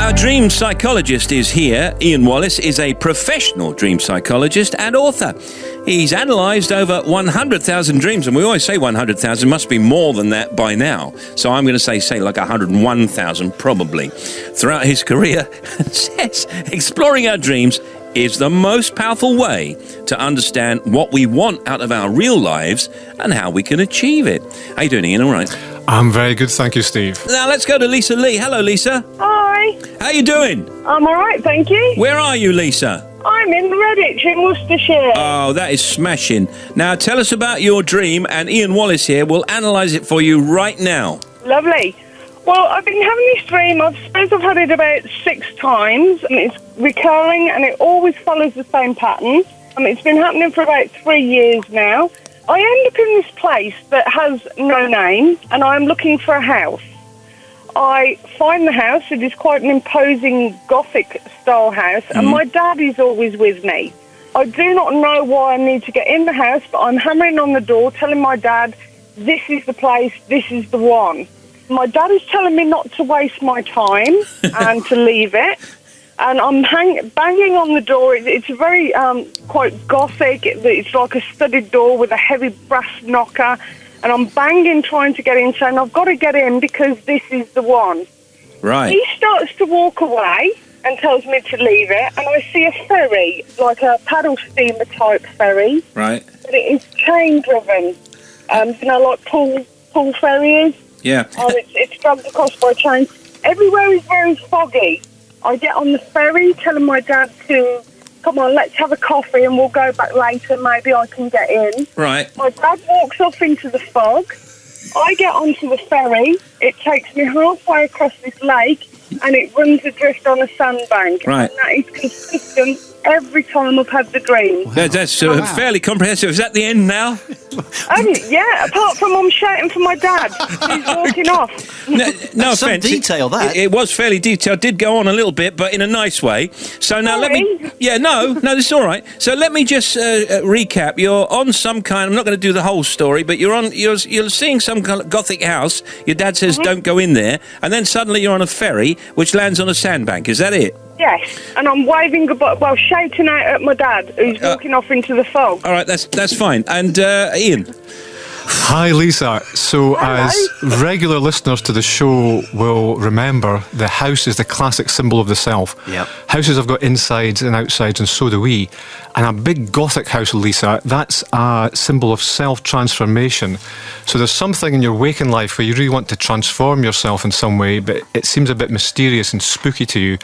Our dream psychologist is here. Ian Wallace is a professional dream psychologist and author. He's analysed over 100,000 dreams, and we always say 100,000, must be more than that by now. So I'm going to say like 101,000 probably. Throughout his career, says exploring our dreams is the most powerful way to understand what we want out of our real lives and how we can achieve it. How you doing, Ian? All right? I'm very good, thank you, Steve. Now let's go to Lisa Lee. Hello, Lisa. Hi. How you doing? I'm all right, thank you. Where are you, Lisa? I'm in Redditch in Worcestershire. Oh, that is smashing. Now tell us about your dream, and Ian Wallace here will analyse it for you right now. Lovely. Well, I've been having this dream. I suppose I've had it about 6 times, and it's recurring, and it always follows the same pattern. It's been happening for about 3 years now. I end up in this place that has no name, and I'm looking for a house. I find the house. It is quite an imposing Gothic-style house, and my dad is always with me. I do not know why I need to get in the house, but I'm hammering on the door, telling my dad, this is the place, this is the one. My dad is telling me not to waste my time and to leave it. And I'm banging on the door. It's a very quite Gothic. It's like a studded door with a heavy brass knocker. And I'm banging, trying to get in, saying, I've got to get in because this is the one. Right. He starts to walk away and tells me to leave it. And I see a ferry, like a paddle steamer type ferry. Right. But it is chain driven. Like pool ferries. Yeah. It's dragged across by chain. Everywhere is very foggy. I get on the ferry, telling my dad to, come on, let's have a coffee and we'll go back later, maybe I can get in. Right. My dad walks off into the fog. I get onto the ferry. It takes me halfway across this lake and it runs adrift on a sandbank. Right. And that is consistent every time I've had the dream. That's fairly comprehensive. Is that the end now? Yeah, apart from I'm shouting for my dad. He's walking off. No That's some offence. detail, that. It was fairly detailed. Did go on a little bit, but in a nice way. So now let me... Sorry. Yeah, no, this is all right. So let me just recap. You're on some kind... I'm not going to do the whole story, but you're seeing some kind of Gothic house. Your dad says don't go in there. And then suddenly you're on a ferry, which lands on a sandbank. Is that it? Yes, and I'm waving goodbye, shouting out at my dad, who's walking off into the fog. All right, that's fine. And Ian? Hi, Lisa. So, as regular listeners to the show will remember, the house is the classic symbol of the self. Yep. Houses have got insides and outsides, and so do we. And a big Gothic house, Lisa, that's a symbol of self-transformation. So there's something in your waking life where you really want to transform yourself in some way, but it seems a bit mysterious and spooky to you,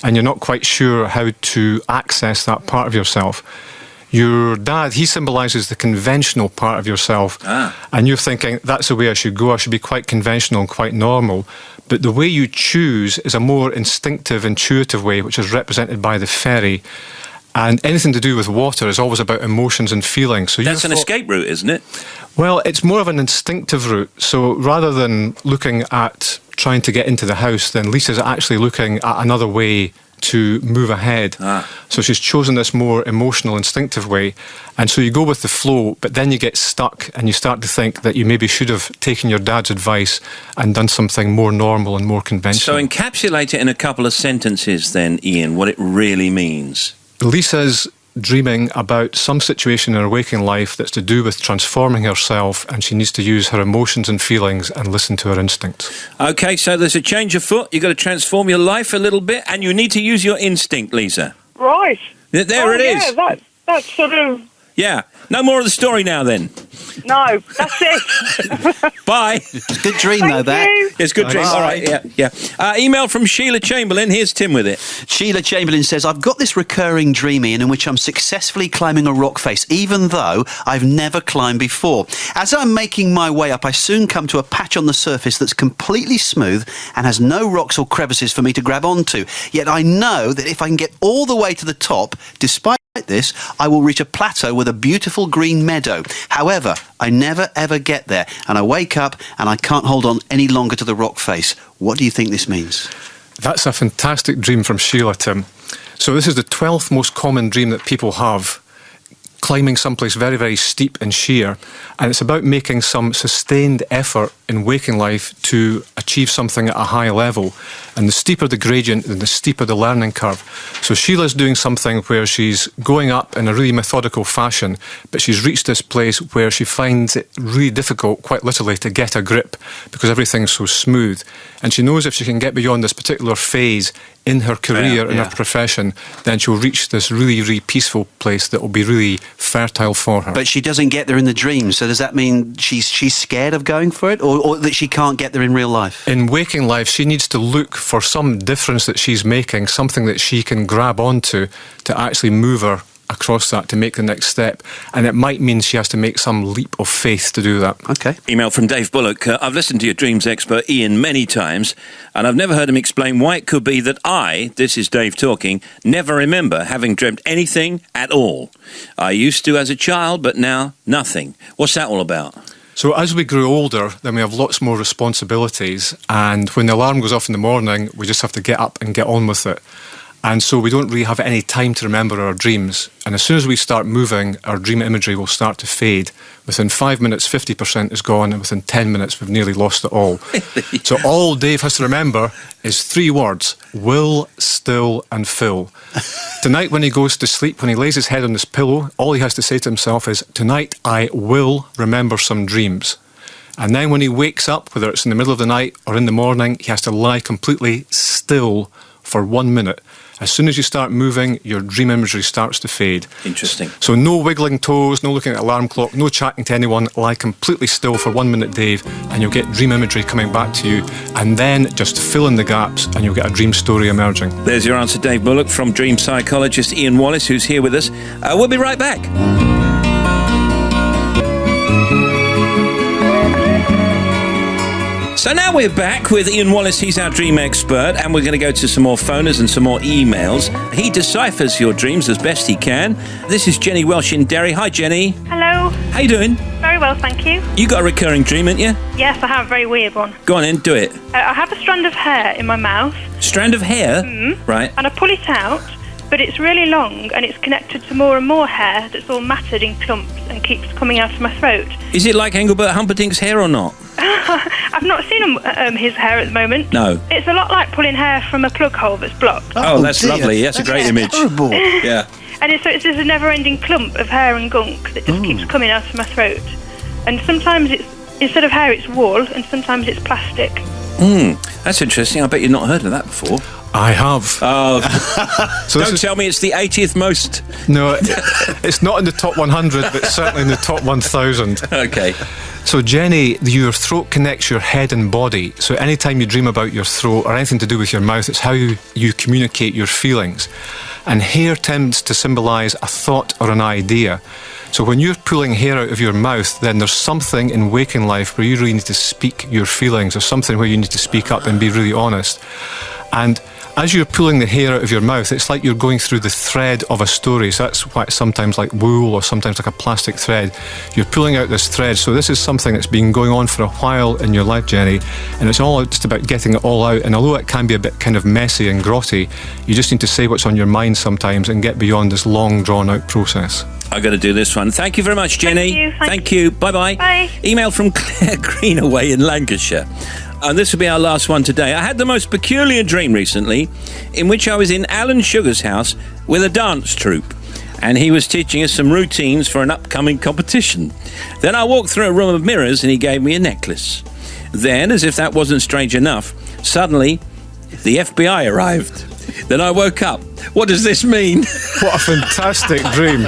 and you're not quite sure how to access that part of yourself. Your dad, he symbolises the conventional part of yourself, and you're thinking, that's the way I should go, I should be quite conventional and quite normal. But the way you choose is a more instinctive, intuitive way, which is represented by the ferry. And anything to do with water is always about emotions and feelings. So That's an escape route, isn't it? Well, it's more of an instinctive route. So rather than looking at trying to get into the house, then Lisa's actually looking at another way to move ahead. So she's chosen this more emotional, instinctive way. And so you go with the flow, but then you get stuck and you start to think that you maybe should have taken your dad's advice and done something more normal and more conventional. So encapsulate it in a couple of sentences then, Ian, what it really means. Lisa's dreaming about some situation in her waking life that's to do with transforming herself, and she needs to use her emotions and feelings and listen to her instincts. Okay, so there's a change of foot. You've got to transform your life a little bit, and you need to use your instinct, Lisa. Right. There it is. Yeah, that's sort of... Yeah. No more of the story now, then. No, that's it. Bye. It's a good dream, though, Thank that. you. It's a good dream. All right, yeah. Email from Sheila Chamberlain. Here's Tim with it. Sheila Chamberlain says, I've got this recurring dream, Ian, in which I'm successfully climbing a rock face, even though I've never climbed before. As I'm making my way up, I soon come to a patch on the surface that's completely smooth and has no rocks or crevices for me to grab onto. Yet I know that if I can get all the way to the top, despite this, I will reach a plateau with a beautiful green meadow. However, I never ever get there, and I wake up and I can't hold on any longer to the rock face. What do you think this means? That's a fantastic dream from Sheila, Tim. So this is the 12th most common dream that people have, climbing someplace very, very steep and sheer. And it's about making some sustained effort in waking life to achieve something at a high level. And the steeper the gradient, then the steeper the learning curve. So Sheila's doing something where she's going up in a really methodical fashion, but she's reached this place where she finds it really difficult, quite literally, to get a grip because everything's so smooth. And she knows if she can get beyond this particular phase in her career, in her profession, then she'll reach this really, really peaceful place that will be really fertile for her. But she doesn't get there in the dream, so does that mean she's scared of going for it, or that she can't get there in real life? In waking life, she needs to look for some difference that she's making, something that she can grab onto to actually move her across that to make the next step. And it might mean she has to make some leap of faith to do that. Okay. Email from Dave Bullock. I've listened to your dreams expert Ian many times, and I've never heard him explain why it could be that this is Dave talking, never remember having dreamt anything at all. I used to as a child, but now nothing. What's that all about? So as we grow older, then we have lots more responsibilities, and when the alarm goes off in the morning, we just have to get up and get on with it. And so we don't really have any time to remember our dreams. And as soon as we start moving, our dream imagery will start to fade. Within 5 minutes, 50% is gone, and within 10 minutes, we've nearly lost it all. So all Dave has to remember is 3 words: will, still, and fill. Tonight when he goes to sleep, when he lays his head on his pillow, all he has to say to himself is, tonight I will remember some dreams. And then when he wakes up, whether it's in the middle of the night or in the morning, he has to lie completely still for 1 minute. As soon as you start moving, your dream imagery starts to fade. Interesting. So no wiggling toes, no looking at the alarm clock, no chatting to anyone. Lie completely still for 1 minute, Dave, and you'll get dream imagery coming back to you. And then just fill in the gaps and you'll get a dream story emerging. There's your answer, Dave Bullock, from dream psychologist Ian Wallace, who's here with us. We'll be right back. So now we're back with Ian Wallace. He's our dream expert, and we're going to go to some more phoners and some more emails. He deciphers your dreams as best he can. This is Jenny Welsh in Derry. Hi, Jenny. Hello. How you doing? Very well, thank you. You got a recurring dream, haven't you? Yes, I have a very weird one. Go on in, do it. I have a strand of hair in my mouth. Strand of hair? Right. And I pull it out, but it's really long and it's connected to more and more hair that's all matted in clumps and keeps coming out of my throat. Is it like Engelbert Humperdinck's hair or not? I've not seen his hair at the moment. No. It's a lot like pulling hair from a plug hole that's blocked. Oh, that's dear. lovely. That's a great image. Terrible. Yeah. And it's just a never-ending clump of hair and gunk that just keeps coming out of my throat. And sometimes instead of hair, it's wool, and sometimes it's plastic. That's interesting. I bet you've not heard of that before. I have. Oh, So don't tell me it's the 80th most. No, it's not in the top 100, but certainly in the top 1,000. Okay. So Jenny, your throat connects your head and body. So anytime you dream about your throat or anything to do with your mouth, it's how you communicate your feelings. And hair tends to symbolise a thought or an idea. So when you're pulling hair out of your mouth, then there's something in waking life where you really need to speak your feelings, or something where you need to speak up and be really honest. And as you're pulling the hair out of your mouth, it's like you're going through the thread of a story. So that's why it's sometimes like wool or sometimes like a plastic thread. You're pulling out this thread. So this is something that's been going on for a while in your life, Jenny, and it's all just about getting it all out. And although it can be a bit kind of messy and grotty, you just need to say what's on your mind sometimes and get beyond this long, drawn-out process. I've got to do this one. Thank you very much, Jenny. Thank you. Bye-bye. Bye. Email from Claire Greenaway in Lancashire. And this will be our last one today. I had the most peculiar dream recently in which I was in Alan Sugar's house with a dance troupe, and he was teaching us some routines for an upcoming competition. Then I walked through a room of mirrors and he gave me a necklace. Then, as if that wasn't strange enough, suddenly the FBI arrived. Then I woke up. What does this mean? What a fantastic dream.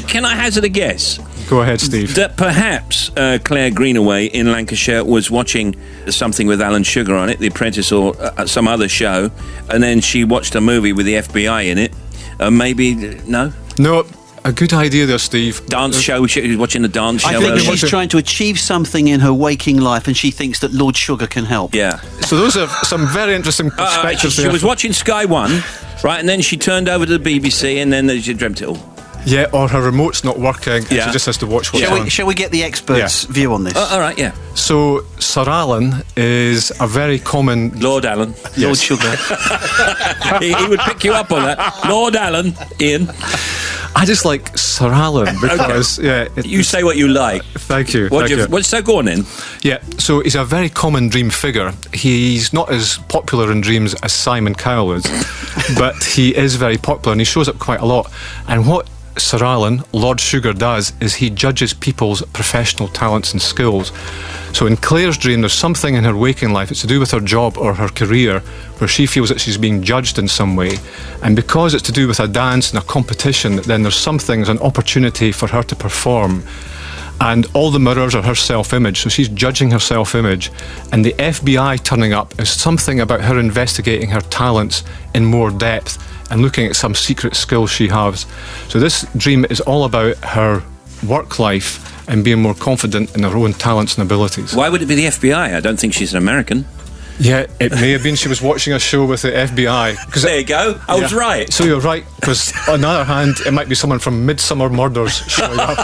Can I hazard a guess? Go ahead, Steve. That perhaps Claire Greenaway in Lancashire was watching something with Alan Sugar on it, The Apprentice or some other show, and then she watched a movie with the FBI in it. Maybe, no? No, a good idea there, Steve. Dance show, she was watching a dance show. I think earlier. she's trying to achieve something in her waking life, and she thinks that Lord Sugar can help. Yeah. So those are some very interesting perspectives She there. was watching Sky One, right, and then she turned over to the BBC and then she dreamt it all. Yeah, or her remote's not working and Yeah. she just has to watch what's on. Shall we get the expert's view on this? All right, yeah. So, Sir Alan is a very common... Lord Alan. Lord Sugar. he would pick you up on that. Lord Alan, Ian. I just like Sir Alan because, You say what you like. Thank you. Thank you. So go on in. Yeah, so he's a very common dream figure. He's not as popular in dreams as Simon Cowell is, but he is very popular and he shows up quite a lot. And what Sir Alan, Lord Sugar, does is he judges people's professional talents and skills. So in Claire's dream, there's something in her waking life, it's to do with her job or her career, where she feels that she's being judged in some way. And because it's to do with a dance and a competition, then there's something, an opportunity for her to perform. And all the mirrors are her self-image, so she's judging her self-image. And the FBI turning up is something about her investigating her talents in more depth and looking at some secret skills she has. So this dream is all about her work life and being more confident in her own talents and abilities. Why would it be the FBI? I don't think she's an American. Yeah, it may have been she was watching a show with the FBI. There you go. I was right. So you're right, because on the other hand, it might be someone from Midsummer Murders showing up.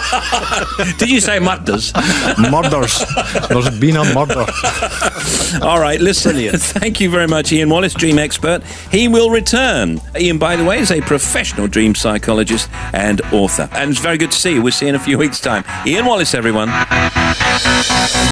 Did you say murders? Murders. There's been a murder. All right, listen. Thank you very much, Ian Wallace, dream expert. He will return. Ian, by the way, is a professional dream psychologist and author. And it's very good to see you. We'll see you in a few weeks' time. Ian Wallace, everyone.